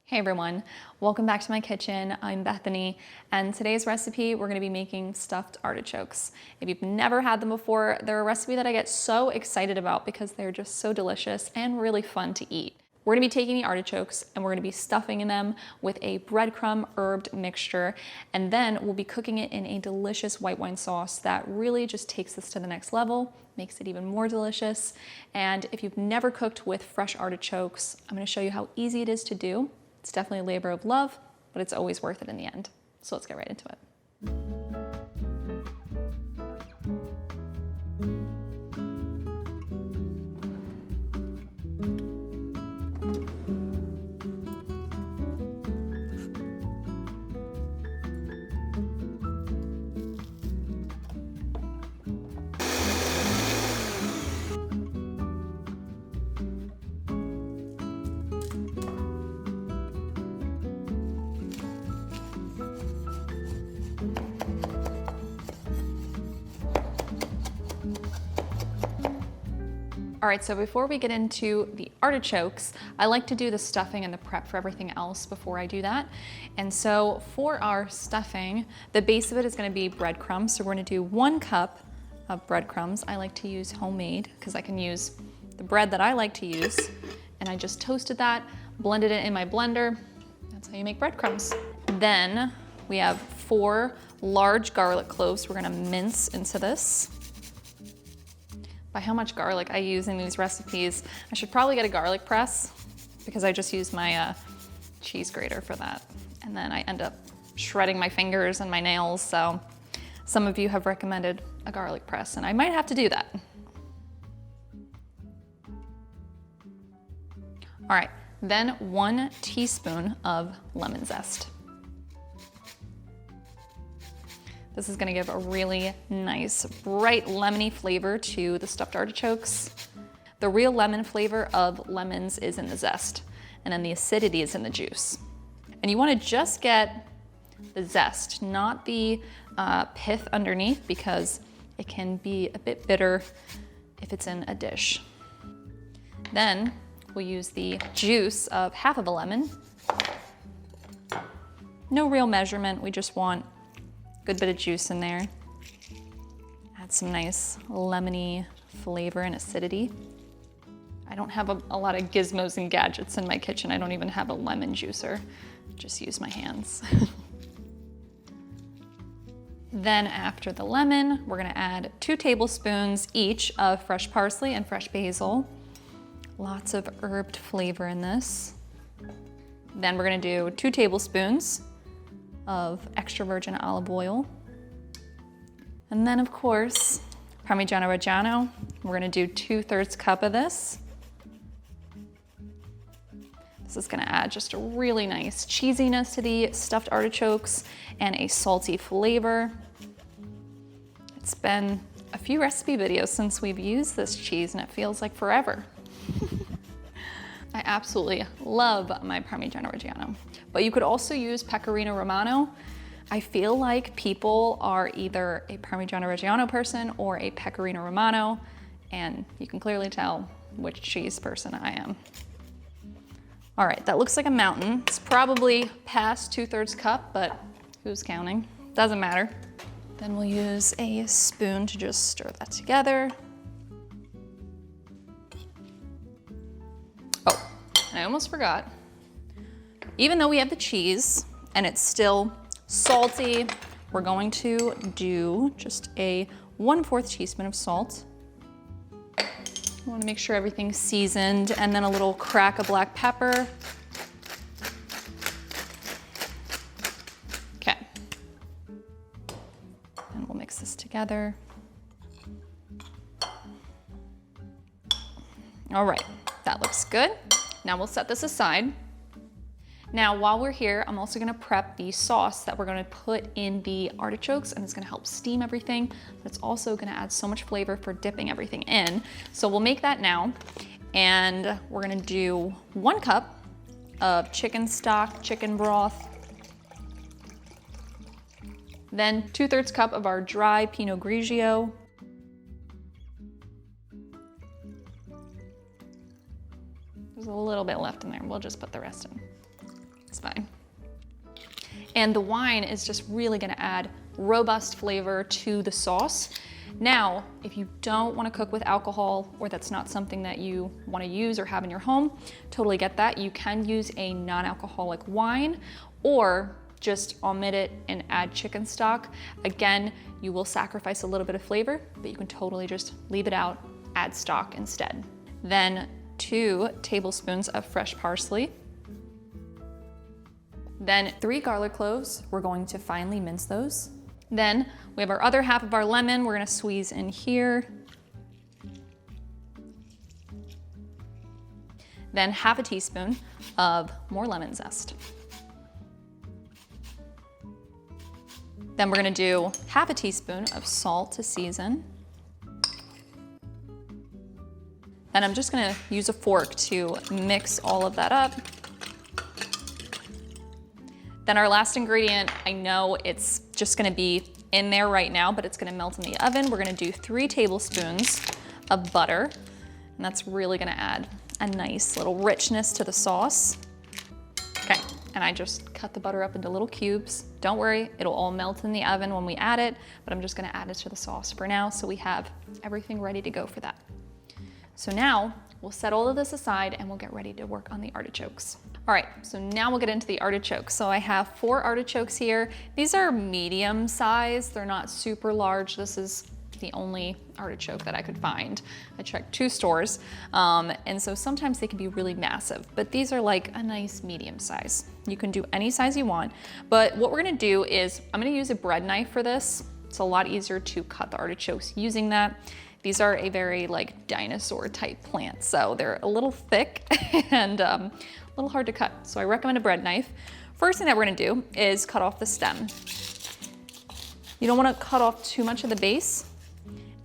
Hey everyone, welcome back to my kitchen. I'm Bethany, and today's recipe we're gonna be making stuffed artichokes. If you've never had them before, they're a recipe that I get so excited about because they're just so delicious and really fun to eat. We're gonna be taking the artichokes and we're gonna be stuffing them with a breadcrumb herbed mixture, and then we'll be cooking it in a delicious white wine sauce that really just takes this to the next level, makes it even more delicious. And if you've never cooked with fresh artichokes, I'm gonna show you how easy it is to do. It's definitely a labor of love, but it's always worth it in the end. So let's get right into it. All right, so before we get into the artichokes, I like to do the stuffing and the prep for everything else before I do that. And so for our stuffing, the base of it is gonna be breadcrumbs. So we're gonna do 1 cup of breadcrumbs. I like to use homemade because I can use the bread that I like to use. And I just toasted that, blended it in my blender. That's how you make breadcrumbs. Then we have 4 large garlic cloves we're gonna mince into this. By how much garlic I use in these recipes, I should probably get a garlic press because I just use my cheese grater for that. And then I end up shredding my fingers and my nails, so some of you have recommended a garlic press and I might have to do that. All right, then 1 teaspoon of lemon zest. This is gonna give a really nice, bright lemony flavor to the stuffed artichokes. The real lemon flavor of lemons is in the zest, and then the acidity is in the juice. And you wanna just get the zest, not the pith underneath, because it can be a bit bitter if it's in a dish. Then we'll use the juice of half of a lemon. No real measurement, we just want good bit of juice in there. Add some nice lemony flavor and acidity. I don't have a lot of gizmos and gadgets in my kitchen. I don't even have a lemon juicer. Just use my hands. Then after the lemon, we're gonna add 2 tablespoons each of fresh parsley and fresh basil. Lots of herbed flavor in this. Then we're gonna do 2 tablespoons of extra virgin olive oil. And then of course, Parmigiano Reggiano. We're gonna do 2/3 cup of this. This is gonna add just a really nice cheesiness to the stuffed artichokes and a salty flavor. It's been a few recipe videos since we've used this cheese and it feels like forever. I absolutely love my Parmigiano Reggiano, but you could also use Pecorino Romano. I feel like people are either a Parmigiano Reggiano person or a Pecorino Romano, and you can clearly tell which cheese person I am. All right, that looks like a mountain. It's probably past 2/3 cup, but who's counting? Doesn't matter. Then we'll use a spoon to just stir that together. I almost forgot. Even though we have the cheese and it's still salty, we're going to do just a 1/4 teaspoon of salt. We want to make sure everything's seasoned, and then a little crack of black pepper. Okay. And we'll mix this together. All right, that looks good. Now we'll set this aside. Now while we're here, I'm also gonna prep the sauce that we're gonna put in the artichokes, and it's gonna help steam everything, but it's also gonna add so much flavor for dipping everything in. So we'll make that now, and we're gonna do 1 cup of chicken stock, chicken broth, then 2/3 cup of our dry Pinot Grigio, There's a little bit left in there. We'll just put the rest in. It's fine. And the wine is just really gonna add robust flavor to the sauce. Now, if you don't wanna cook with alcohol, or that's not something that you wanna use or have in your home, totally get that. You can use a non-alcoholic wine, or just omit it and add chicken stock. Again, you will sacrifice a little bit of flavor, but you can totally just leave it out, add stock instead. Then 2 tablespoons of fresh parsley. Then 3 garlic cloves. We're going to finely mince those. Then we have our other half of our lemon. We're gonna squeeze in here. Then half a teaspoon of more lemon zest. Then we're gonna do half a teaspoon of salt to season. Then I'm just gonna use a fork to mix all of that up. Then our last ingredient, I know it's just gonna be in there right now, but it's gonna melt in the oven. We're gonna do 3 tablespoons of butter, and that's really gonna add a nice little richness to the sauce. Okay, and I just cut the butter up into little cubes. Don't worry, it'll all melt in the oven when we add it, but I'm just gonna add it to the sauce for now so we have everything ready to go for that. So now we'll set all of this aside and we'll get ready to work on the artichokes. All right, so now we'll get into the artichokes. So I have 4 artichokes here. These are medium size, they're not super large. This is the only artichoke that I could find. I checked 2 stores, and so sometimes they can be really massive, but these are like a nice medium size. You can do any size you want, but what we're gonna do is, I'm gonna use a bread knife for this. It's a lot easier to cut the artichokes using that. These are a very like dinosaur type plant, so they're a little thick and a little hard to cut. So I recommend a bread knife. First thing that we're gonna do is cut off the stem. You don't wanna cut off too much of the base,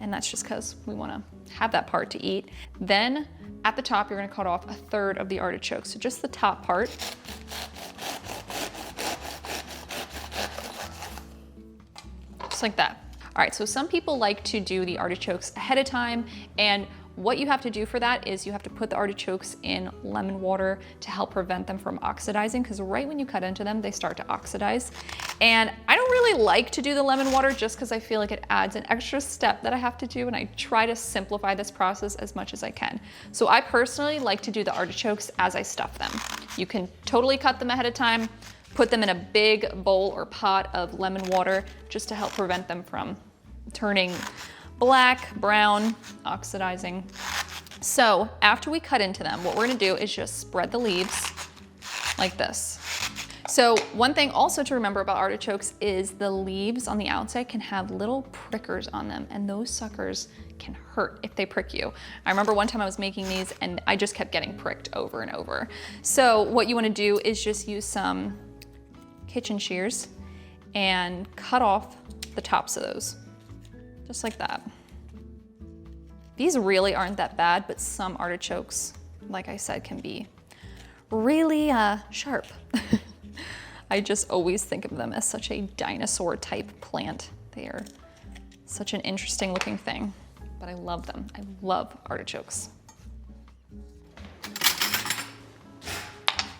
and that's just because we wanna have that part to eat. Then at the top, you're gonna cut off 1/3 of the artichoke, so just the top part. Just like that. All right, so some people like to do the artichokes ahead of time, and what you have to do for that is you have to put the artichokes in lemon water to help prevent them from oxidizing, because right when you cut into them, they start to oxidize. And I don't really like to do the lemon water just because I feel like it adds an extra step that I have to do, and I try to simplify this process as much as I can. So I personally like to do the artichokes as I stuff them. You can totally cut them ahead of time, put them in a big bowl or pot of lemon water just to help prevent them from turning black, brown, oxidizing. So after we cut into them, what we're gonna do is just spread the leaves like this. So one thing also to remember about artichokes is the leaves on the outside can have little prickers on them, and those suckers can hurt if they prick you. I remember one time I was making these and I just kept getting pricked over and over. So what you wanna do is just use some kitchen shears and cut off the tops of those, just like that. These really aren't that bad, but some artichokes, like I said, can be really sharp. I just always think of them as such a dinosaur type plant. They are such an interesting looking thing, but I love them. I love artichokes.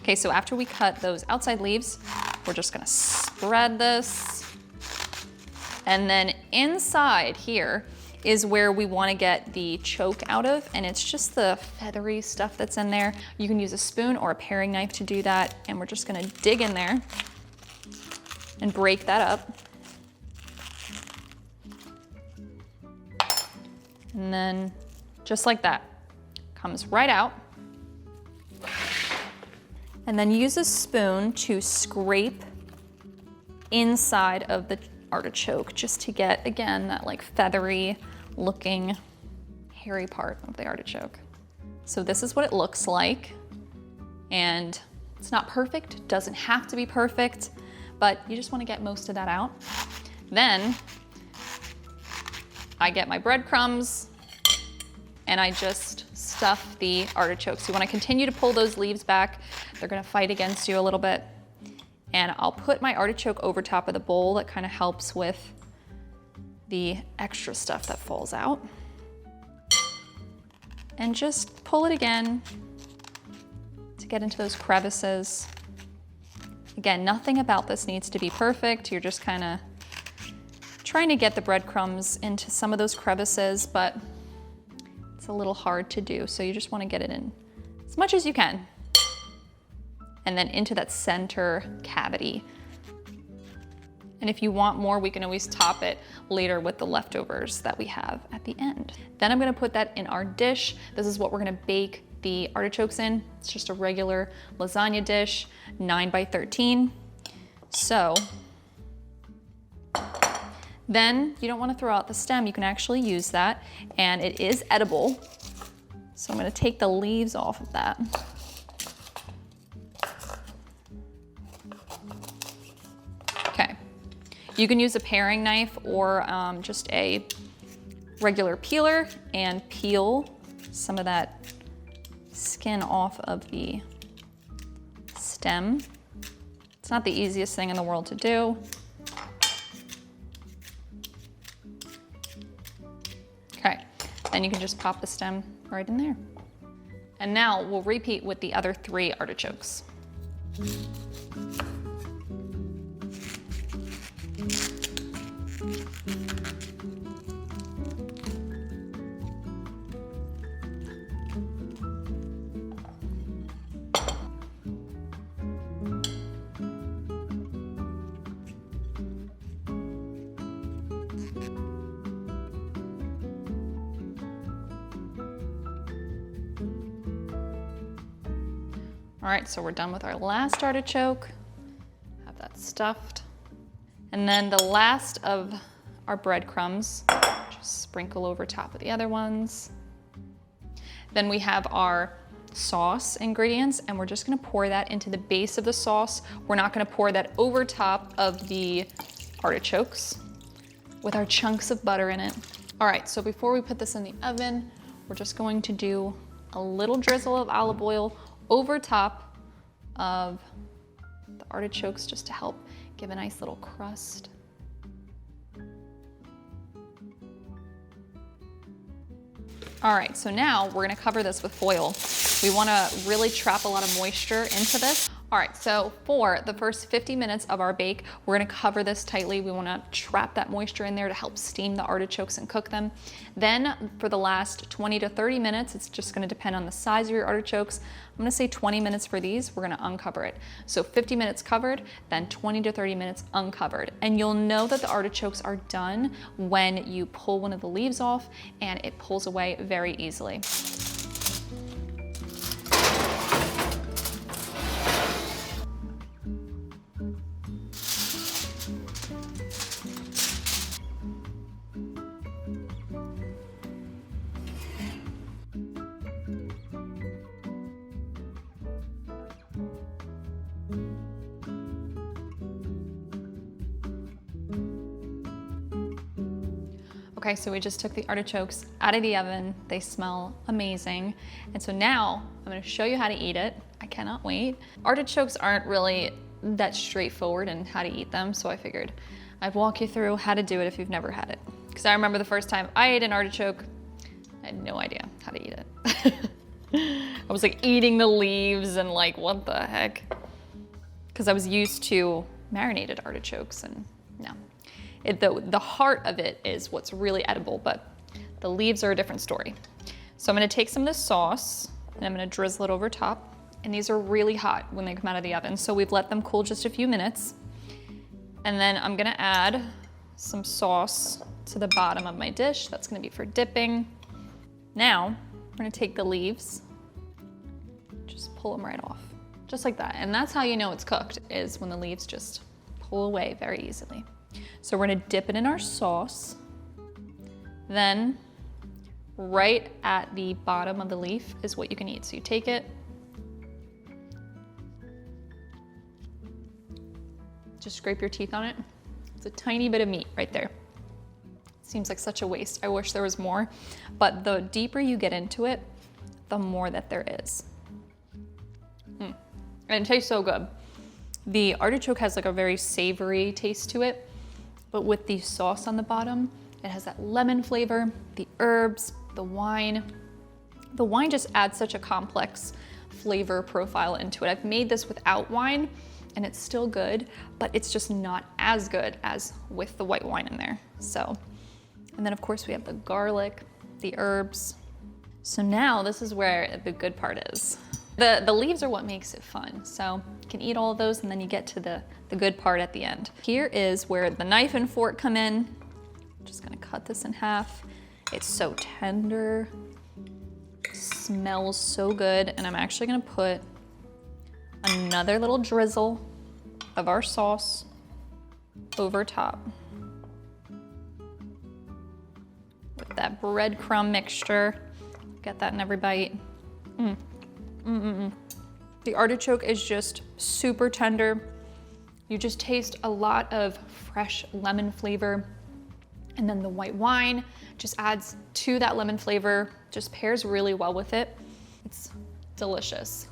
Okay, so after we cut those outside leaves, we're just gonna spread this. And then inside here is where we wanna get the choke out of, and it's just the feathery stuff that's in there. You can use a spoon or a paring knife to do that, and we're just gonna dig in there and break that up. And then just like that, comes right out. And then use a spoon to scrape inside of the artichoke just to get, again, that like feathery looking hairy part of the artichoke. So this is what it looks like. And it's not perfect, doesn't have to be perfect, but you just wanna get most of that out. Then I get my breadcrumbs and I just stuff the artichokes. You wanna continue to pull those leaves back. They're gonna fight against you a little bit. And I'll put my artichoke over top of the bowl. That kind of helps with the extra stuff that falls out. And just pull it again to get into those crevices. Again, nothing about this needs to be perfect. You're just kind of trying to get the breadcrumbs into some of those crevices, but it's a little hard to do. So you just want to get it in as much as you can. And then into that center cavity. And if you want more, we can always top it later with the leftovers that we have at the end. Then I'm gonna put that in our dish. This is what we're gonna bake the artichokes in. It's just a regular lasagna dish, 9 by 13. So, then you don't wanna throw out the stem, you can actually use that, and it is edible. So I'm gonna take the leaves off of that. Okay, you can use a paring knife or just a regular peeler and peel some of that skin off of the stem. It's not the easiest thing in the world to do. Okay, then you can just pop the stem right in there. And now we'll repeat with the other 3 artichokes. All right, so we're done with our last artichoke. Have that stuffed. And then the last of our breadcrumbs, just sprinkle over top of the other ones. Then we have our sauce ingredients, and we're just gonna pour that into the base of the sauce. We're not gonna pour that over top of the artichokes with our chunks of butter in it. All right, so before we put this in the oven, we're just going to do a little drizzle of olive oil over top of the artichokes just to help give a nice little crust. All right, so now we're gonna cover this with foil. We wanna really trap a lot of moisture into this. All right, so for the first 50 minutes of our bake, we're gonna cover this tightly. We wanna trap that moisture in there to help steam the artichokes and cook them. Then for the last 20 to 30 minutes, it's just gonna depend on the size of your artichokes. I'm gonna say 20 minutes for these, we're gonna uncover it. So 50 minutes covered, then 20 to 30 minutes uncovered. And you'll know that the artichokes are done when you pull one of the leaves off and it pulls away very easily. Okay, so we just took the artichokes out of the oven. They smell amazing. And so now I'm gonna show you how to eat it. I cannot wait. Artichokes aren't really that straightforward in how to eat them, so I figured I'd walk you through how to do it if you've never had it. Because I remember the first time I ate an artichoke, I had no idea how to eat it. I was like eating the leaves and like, what the heck? Because I was used to marinated artichokes and no. The heart of it is what's really edible, but the leaves are a different story. So I'm gonna take some of this sauce and I'm gonna drizzle it over top. And these are really hot when they come out of the oven. So we've let them cool just a few minutes. And then I'm gonna add some sauce to the bottom of my dish. That's gonna be for dipping. Now, we're gonna take the leaves, just pull them right off, just like that. And that's how you know it's cooked, is when the leaves just pull away very easily. So we're gonna dip it in our sauce. Then right at the bottom of the leaf is what you can eat. So you take it, just scrape your teeth on it. It's a tiny bit of meat right there. Seems like such a waste. I wish there was more, but the deeper you get into it, the more that there is. And it tastes so good. The artichoke has like a very savory taste to it, but with the sauce on the bottom, it has that lemon flavor, the herbs, the wine. The wine just adds such a complex flavor profile into it. I've made this without wine, and it's still good, but it's just not as good as with the white wine in there. So, and then of course we have the garlic, the herbs. So now this is where the good part is. The leaves are what makes it fun. So you can eat all of those and then you get to the good part at the end. Here is where the knife and fork come in. I'm just gonna cut this in half. It's so tender, smells so good. And I'm actually gonna put another little drizzle of our sauce over top with that breadcrumb mixture. Get that in every bite. The artichoke is just super tender. You just taste a lot of fresh lemon flavor. And then the white wine just adds to that lemon flavor, just pairs really well with it. It's delicious.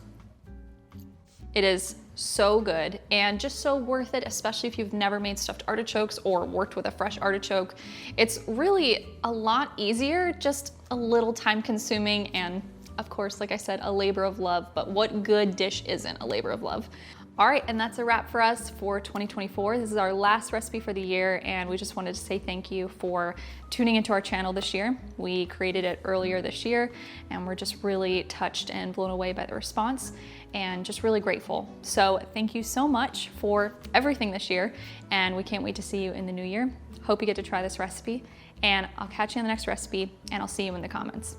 It is so good and just so worth it, especially if you've never made stuffed artichokes or worked with a fresh artichoke. It's really a lot easier, just a little time consuming, and of course, like I said, a labor of love, but what good dish isn't a labor of love? All right, and that's a wrap for us for 2024. This is our last recipe for the year, and we just wanted to say thank you for tuning into our channel this year. We created it earlier this year, and we're just really touched and blown away by the response, and just really grateful. So thank you so much for everything this year, and we can't wait to see you in the new year. Hope you get to try this recipe, and I'll catch you in the next recipe, and I'll see you in the comments.